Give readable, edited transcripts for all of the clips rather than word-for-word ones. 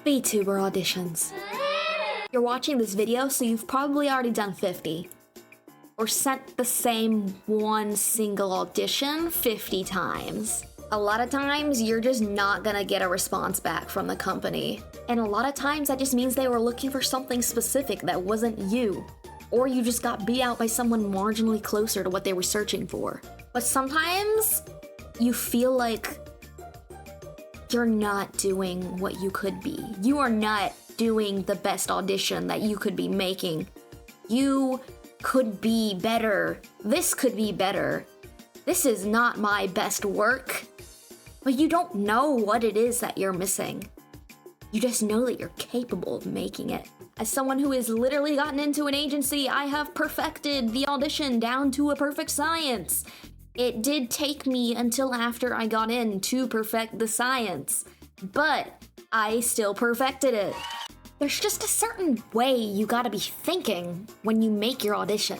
Vtuber auditions. You're watching this video, so you've probably already done 50. Or sent the same one single audition 50 times. A lot of times, you're just not gonna get a response back from the company. And a lot of times, that just means they were looking for something specific that wasn't you. Or you just got beat out by someone marginally closer to what they were searching for. But sometimes, you feel like you're not doing what you could be. You are not doing the best audition that you could be making. You could be better. This could be better. This is not my best work. But you don't know what it is that you're missing. You just know that you're capable of making it. As someone who has literally gotten into an agency, I have perfected the audition down to a perfect science. It did take me until after I got in to perfect the science, but I still perfected it. There's just a certain way you gotta be thinking when you make your audition.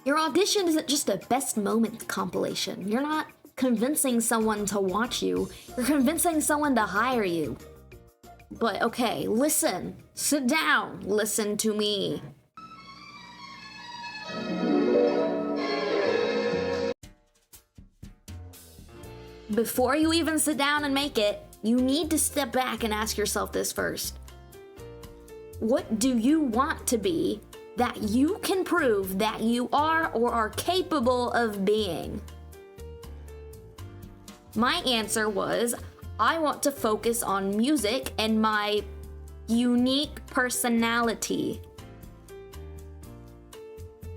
Your audition isn't just a best moment compilation. You're not convincing someone to watch you, you're convincing someone to hire you. But okay, listen, sit down, listen to me. Before you even sit down and make it, you need to step back and ask yourself this first. What do you want to be that you can prove that you are or are capable of being? My answer was, I want to focus on music and my unique personality.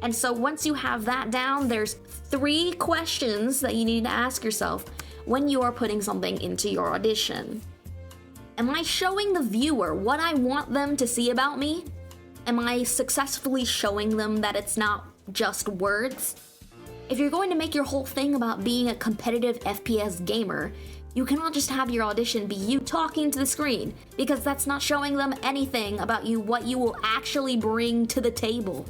And so once you have that down, there's 3 questions that you need to ask yourself when you are putting something into your audition. Am I showing the viewer what I want them to see about me? Am I successfully showing them that it's not just words? If you're going to make your whole thing about being a competitive FPS gamer, you cannot just have your audition be you talking to the screen, because that's not showing them anything about you, what you will actually bring to the table.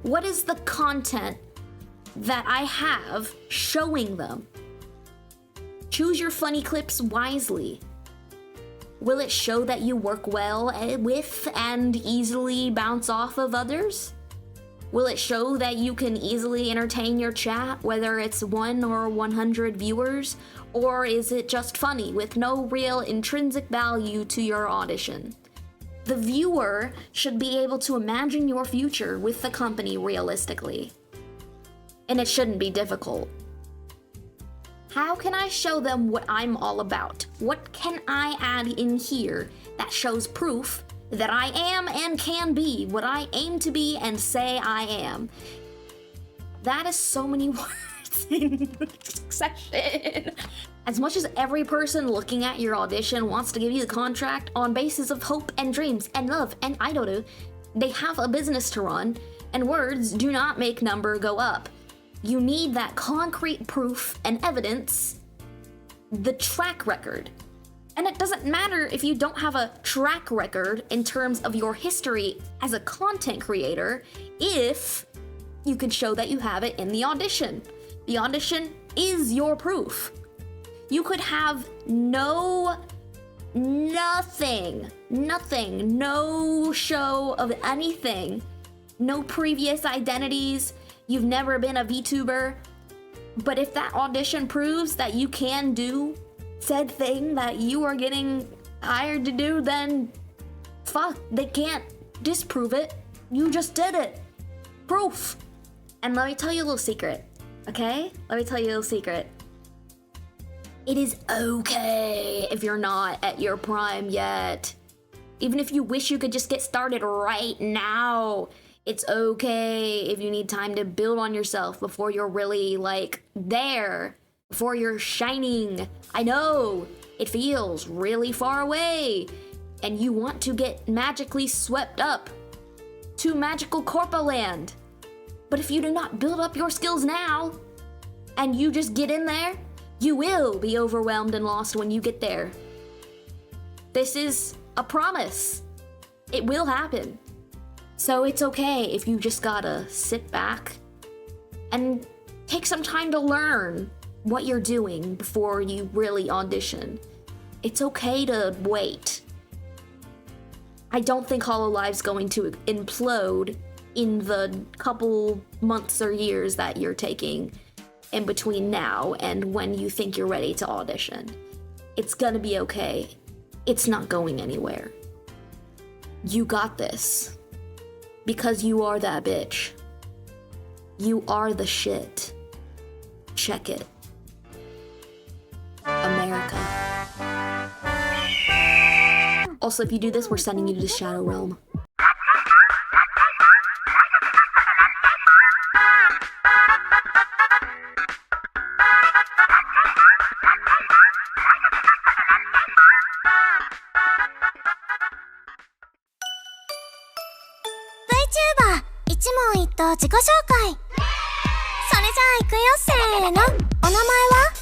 What is the content that I have showing them? Choose your funny clips wisely. Will it show that you work well with and easily bounce off of others? Will it show that you can easily entertain your chat, whether it's 1 or 100 viewers? Or is it just funny with no real intrinsic value to your audition? The viewer should be able to imagine your future with the company realistically. And it shouldn't be difficult. How can I show them what I'm all about? What can I add in here that shows proof that I am and can be what I aim to be and say I am? That is so many words in succession. As much as every person looking at your audition wants to give you the contract on basis of hope and dreams and love and I don't know, they have a business to run, and words do not make number go up. You need that concrete proof and evidence, the track record. And it doesn't matter if you don't have a track record in terms of your history as a content creator, if you can show that you have it in the audition. The audition is your proof. You could have nothing, no show of anything, no previous identities, you've never been a VTuber, but if that audition proves that you can do said thing that you are getting hired to do, then fuck, they can't disprove it. You just did it. Proof. And let me tell you a little secret, okay? Let me tell you a little secret. It is okay if you're not at your prime yet. Even if you wish you could just get started right now. It's okay if you need time to build on yourself before you're really, there. Before you're shining. I know, it feels really far away. And you want to get magically swept up to magical corpo land. But if you do not build up your skills now, and you just get in there, you will be overwhelmed and lost when you get there. This is a promise. It will happen. So it's okay if you just gotta sit back and take some time to learn what you're doing before you really audition. It's okay to wait. I don't think Hololive's going to implode in the couple months or years that you're taking in between now and when you think you're ready to audition. It's gonna be okay. It's not going anywhere. You got this. Because you are that bitch. You are the shit. Check it. America. Also, if you do this, we're sending you to the Shadow Realm. Vtuber 一問一答自己紹介。それじゃあ行くよせーの。お名前は？